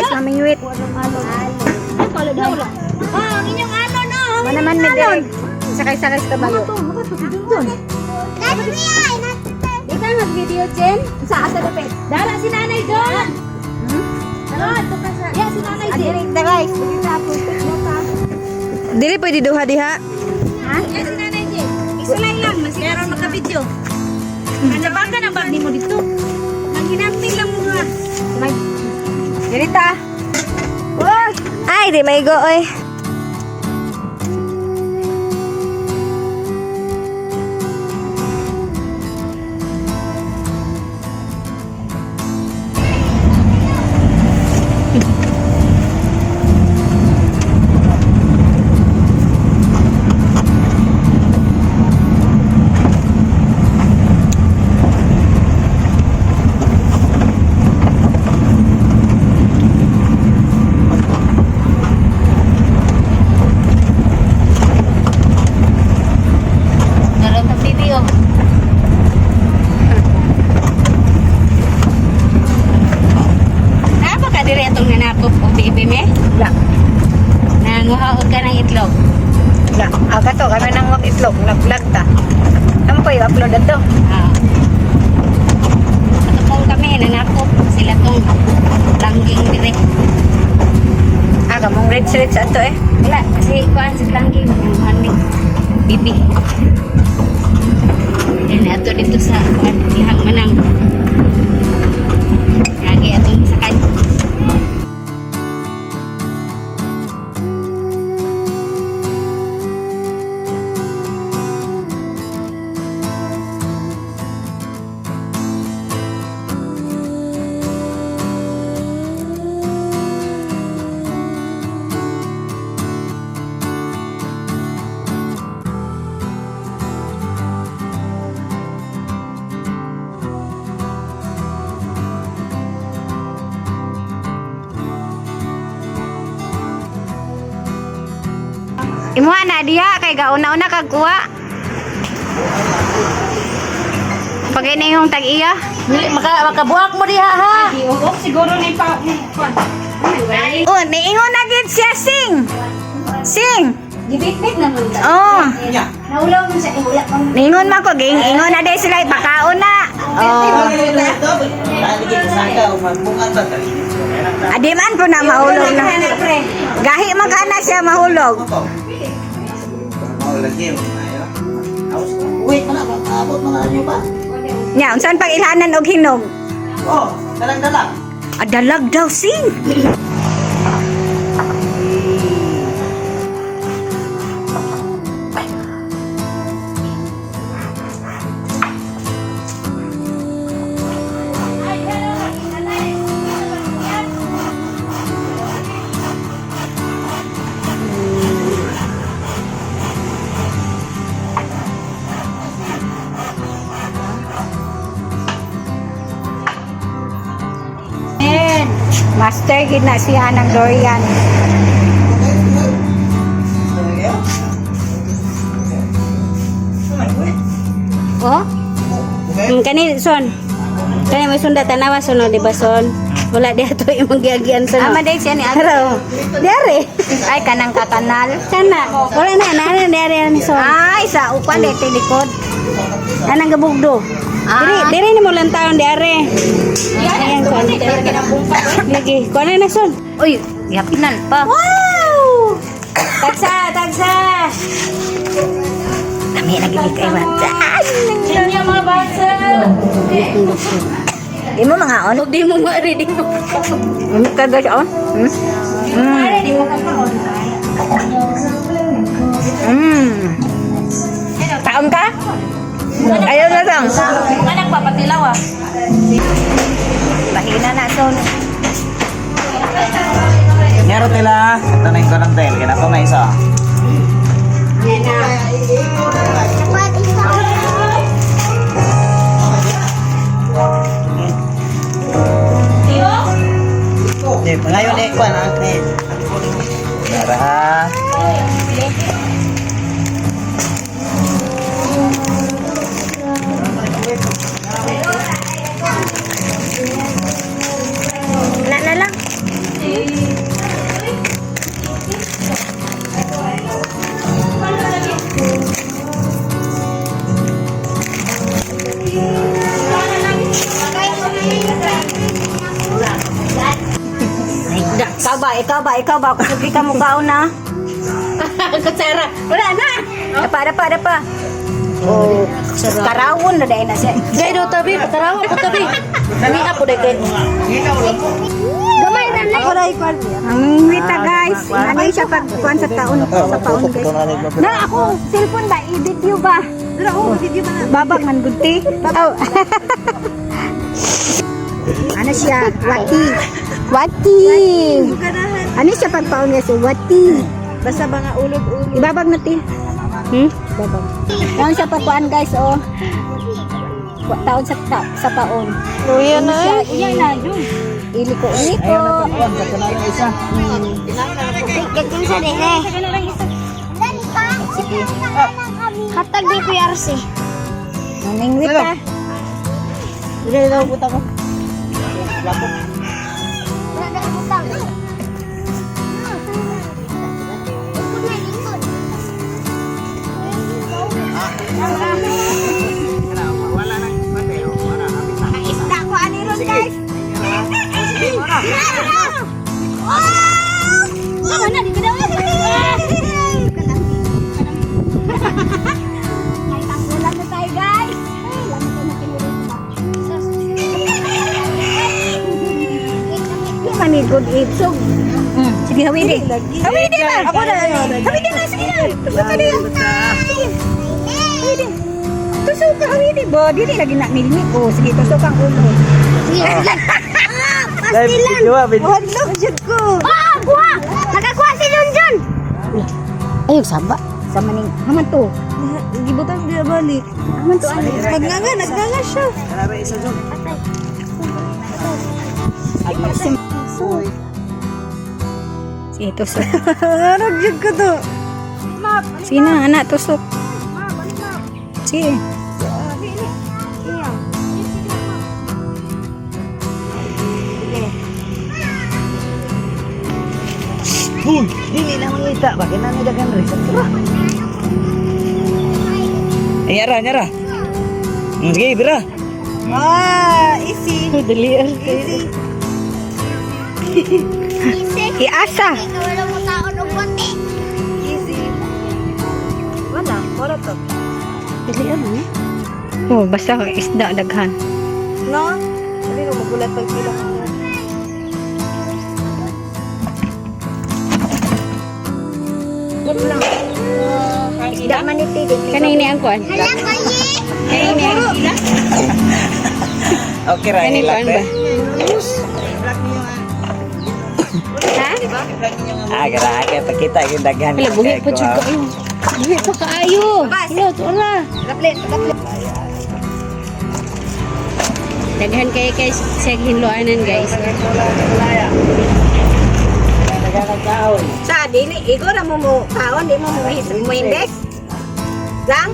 guys, mamingwit. Ay, pala daw lang. Ah, ang inyong ano no? Manaman mi direk. Sakay-sakay sa kabayo. Di ka nag-video, Jen? Sa asa dapit? Dara si nanay doon. Dara, ito ka sa... Yeah, si nanay Jen. Direk ta guys. Dili pwede duha diha. Ha? Yeah, si nanay Jen. Isulay lang, meron naka-video. Ano ba ka ng bag mo dito? Nang hinamping lang mo nga. Dili ta. Ay, di may go oy. Naroon ng video. Napa ka dire itong nanakop o baby me? La. Nanguhaog ka ng itlog. La. Aga to kami nang mag-itlog, nag-vlog ta. Ano pa yung upload ato? Ah. Atupong kami, nanakop. Sila tong langging dire. Mong red sa ato eh. Wala, kasi kuhaan sa langging. Yung hanig. Bibi. Yan, ato dito sa kuhaan. Lihang manang. Lagi atong isakan. Imuha na diha kay gauna-una kag kuha. Pagay na yung tag-iya. Makabuhak mo diha ha. Siguro na yung Oh, niingon na gid siya sing. Sing. Gibit-bit naman ta. Oh. Naulaw mo sa iwala pang Ningon man ko ging ingon na day sila ipakaon na. Oh. Adi man po na mahulog na. Gahi man kana siya mahulog. Wait, abot mga ano ba? Nya, unsan pag ilhanan og hinog? Oh, dalang-dalang. Adalag daw sing. Master gid na siya ng durian. Oh? Kani son. Kani may sunda tanawa son di ba son? Wala di ato imong giagian son. Ama day siya ni Pero diare. Ay kanang kakanal. Kana. Wala na diare ni son. Ay sa upan de likod. Anang gabugdo. Dire ni mo lang taon diare. Ayan son. Lagi. Kuha na son. Uy, yapinan pa. Wow! Tagsa. Kami lagi kay Wanda. Kanya mga basa. Di mo mga on? Di mo ma-reading mo. Kada siya on? Di mo ka-on. Taon ka? Ayaw na lang. Anak papatilaw ah. Bahina na son. Meron nila. Ito na yung karantel. Kaya na isa. Ngayon eh, kwan ang Tara. Na lang. ikaw ba. Kasugi ka mukha na. Kutsara. Wala na. Dapa. Oh, karawon na dahil na siya. Dai do tabi, patarawa ko tabi. Nami apo dai kay. Gamay na na. Ang wita guys. Ano siya pagkuhan sa taon guys. Na ako, cellphone ba? I-video ba? Video ba na? Babag man gudti. Oh. Ano siya? Wati. Ano siya pagpaon guys? Wati. Basta mga ulog-ulog. Ibabag natin. Babag. Taon siya pagkuhan guys, oh. Taon sa paon. Luya na. Uya na, yun. Iliko. Gagawin sa dere. Sige. Hatag di ko yarsi. Mamingwit ka. Sige, daw puta ko. Lapok. Wala na utang. Isda ko ani ron guys. Sama na di ka daw. Ay, tanggulan na tayo guys. Di manigod ipsog. Sige, hawidi. Hawidi ba? Ako na. Hawidi na, sige na. Tusok ka din. Hawidi. Tusok ka, hawidi. Bo, dili lagi na milmi. Oh, sige, tusok ang ulo. Pastilan. Wala, jud ko. Kuha! Nakakuha si Junjun! Ayog, saba. Sa maning. Haman to. Gibutan dia balik. Haman to. Nagnganga siya. Karaba isa dun. Sige, tusok. Harap jud ko to. Sige na, anak, tusok. Sige. Uy, dili na mangita. Bakit na nidagan rin? Nyara. Sige, bira. Easy. Dali. Iasa. Wala mo taon og konti. Easy. Wala to. Dali ano eh? Oh, basta isda daghan. No? Hindi mo magulat pag sila. Isda maniti. Kanini ang kuan? Hala kayi. Kanini ang sila? Okay, ra Kanini kuan ba? Ha? Aga, pakita yung daghan. Wala, buhi pa dyan ko. Buhi pa kaayo. Wala, tura. Daghan kayo guys sa hinloanan guys. Sa dili, igo na mo kaon, di mo muhindes. Lang?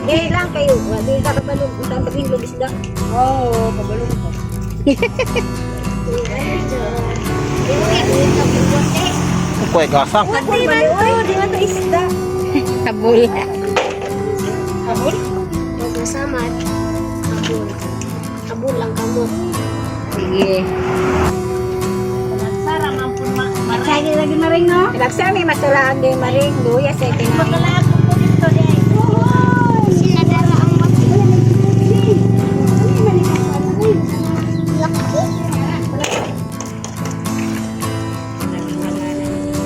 Di lang kayo. Di ka kabalog. Usang paghinlog isda. Oo, pabalong ko. Kuya gasang. Di man to, di man to isda. Kabul. Abul? Magkasamat. Abul. Abul lang kamot. Sige. Sara mampun Magsagi lagi maring no? Laksa may masulaan din maring. Luya sa itin. Magkalaag ko dito di ay. Sila dara ang mati. Laki.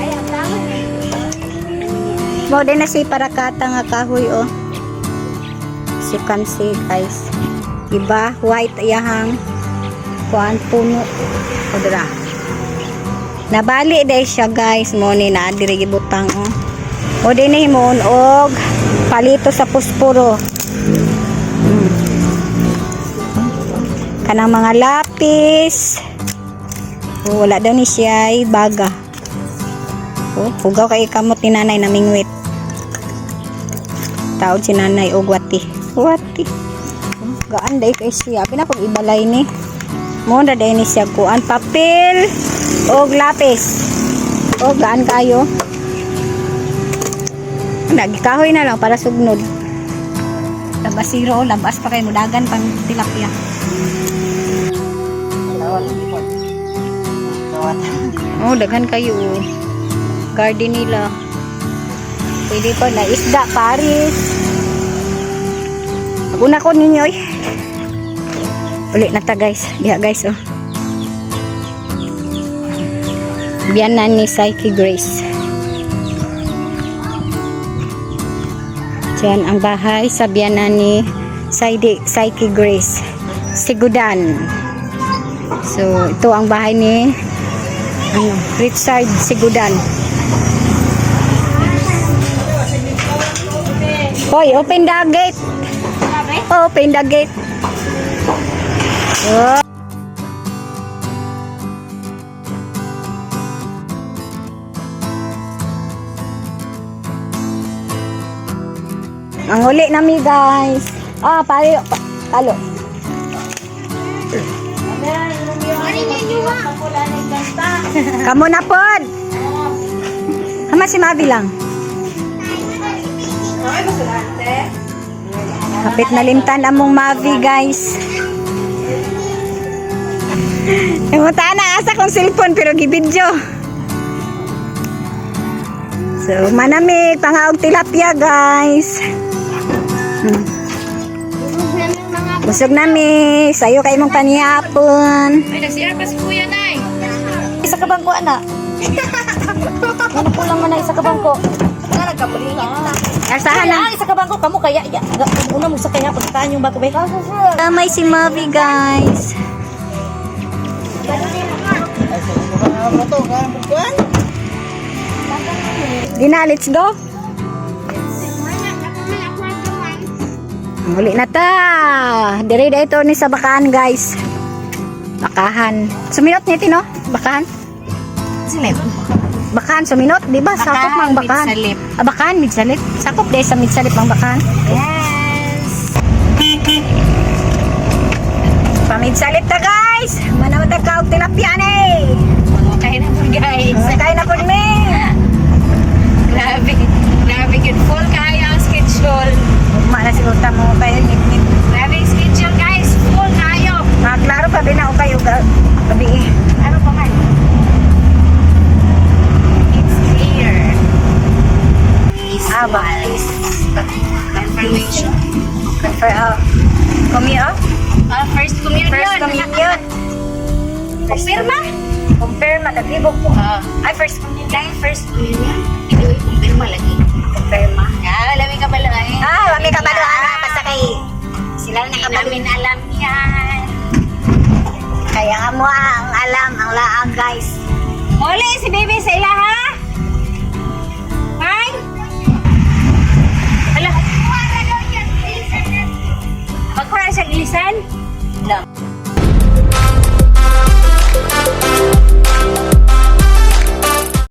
Ay, ang tama. Mo din na si parakata nga kahoy oh. Si kansi guys. Diba? White yahang kuan puno. Odra. Nabali day siya guys. Mo ni na diri gibutang oh. O din ni mo og palito sa puspuro. Kanang mga lapis. Oh, wala daw ni siya ay baga. Oh, hugaw kay kamot ni nanay namingwit. Taod si nanay og wati. Wati. Oh, gaan day kay siya. Pinapag ibalay ni. Mo na day ni siya kuan papel og lapis. Oh, gaan kayo. Nagikahoy na lang para sugnod. Labasiro, labas pa kay mudagan pang tilapia. kawat. Oh, daghan kayo. Garden nila. Pwede pa na isda, Paris. Ako na ko ninyo eh. Ulit na ta guys. Diha guys oh. Biyanan ni Psyche Grace. Diyan ang bahay sa biyanan ni Psyche Grace. Sigudan. So, ito ang bahay ni Richard Sigudan. Hoy, open the gate. Open the gate. Oh. Ang uli nami guys. Ah, palo. Palo. Kamu na pod. Hama si Mavi lang. Kapit na limtan among Mavi guys. Imuta na asa kong cellphone pero gibidyo. So manamig pangaog tilapia guys. Busog nami, sayo kay mong paniyapon. Ay, nag-CR pa si Kuya, Nay. Isa ka bangko ana. Ano po lang man isa ka bangko. Asahan na. Isa ka bangko, kamo kaya. Una mo sa kaya, pagkakaan yung bako ba? May si Mavi guys. Dina, let's go. Muli na ta. Diri da ito ni sa bakahan guys. Bakahan. Suminot niya tino? Bakahan? Silip. Bakahan suminot, di ba? Sakop mang bakahan. Mid-salip. Ah, bakahan mid-salip. Sakop dahil sa mid-salip ang bakahan. Yes. Pamid-salip ta guys. Manaw ta kaog tilapia ni. Okay na po, guys. Kaya na po mi. Grabe. Grabe, good. Full kaya ang schedule. Ugma na siguro ta mo kayo nip-nip. Grabe ang schedule, guys. Full kayo. Klaro pa binao kayo gabi eh. Ano pa man? It's clear. Aba. Confirmation. Kumio? First communion. First communion. Kumpirma? Confirm, nagtibok po. Ay, first communion. Dahil first communion. Ito yung kumpirma lagi. Confirm. Lami ka pala eh. Mami kabalo basta kay sila na kabalo. Namin alam yan. Kaya nga mo ang alam ang laang guys. Muli si baby sa ila ha? Hi? Hala. Magkura sa ilisan? No.